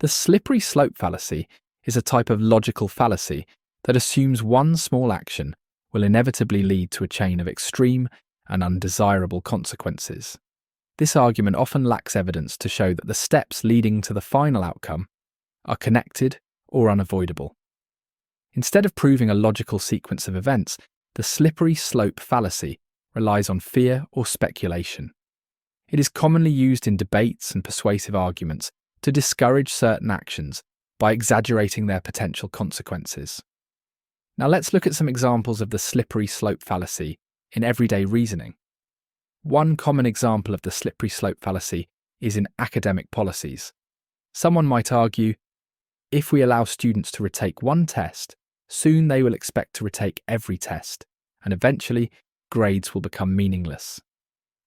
The slippery slope fallacy is a type of logical fallacy that assumes one small action will inevitably lead to a chain of extreme and undesirable consequences. This argument often lacks evidence to show that the steps leading to the final outcome are connected or unavoidable. Instead of proving a logical sequence of events, the slippery slope fallacy relies on fear or speculation. It is commonly used in debates and persuasive arguments to discourage certain actions by exaggerating their potential consequences. Now let's look at some examples of the slippery slope fallacy in everyday reasoning. One common example of the slippery slope fallacy is in academic policies. Someone might argue, if we allow students to retake one test, soon they will expect to retake every test, and eventually grades will become meaningless.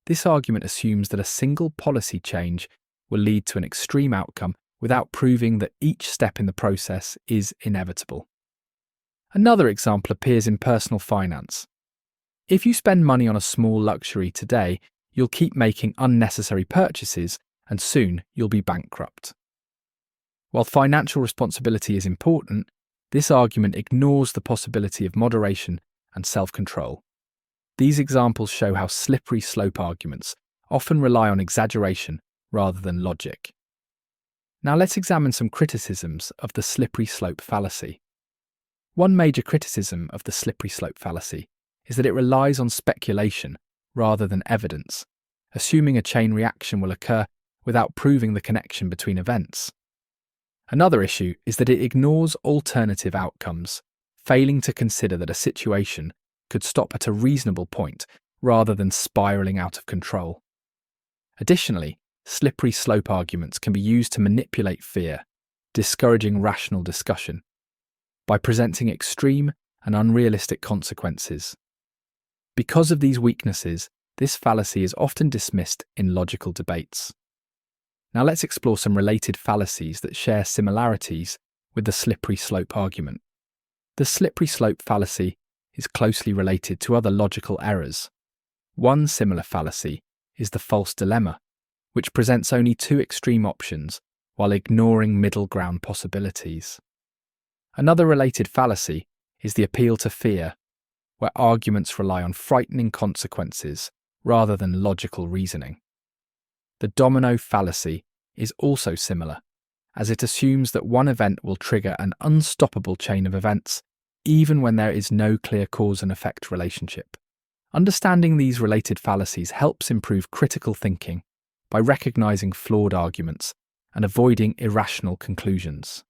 This argument assumes that a single policy change will lead to an extreme outcome without proving that each step in the process is inevitable. Another example appears in personal finance. If you spend money on a small luxury today, you'll keep making unnecessary purchases and soon you'll be bankrupt. While financial responsibility is important, this argument ignores the possibility of moderation and self-control. These examples show how slippery slope arguments often rely on exaggeration rather than logic. Now let's examine some criticisms of the slippery slope fallacy. One major criticism of the slippery slope fallacy is that it relies on speculation rather than evidence, assuming a chain reaction will occur without proving the connection between events. Another issue is that it ignores alternative outcomes, failing to consider that a situation could stop at a reasonable point rather than spiraling out of control. Additionally, slippery slope arguments can be used to manipulate fear, discouraging rational discussion, by presenting extreme and unrealistic consequences. Because of these weaknesses, this fallacy is often dismissed in logical debates. Now let's explore some related fallacies that share similarities with the slippery slope argument. The slippery slope fallacy is closely related to other logical errors. One similar fallacy is the false dilemma, which presents only two extreme options while ignoring middle ground possibilities. Another related fallacy is the appeal to fear, where arguments rely on frightening consequences rather than logical reasoning. The domino fallacy is also similar, as it assumes that one event will trigger an unstoppable chain of events, even when there is no clear cause and effect relationship. Understanding these related fallacies helps improve critical thinking by recognizing flawed arguments and avoiding irrational conclusions.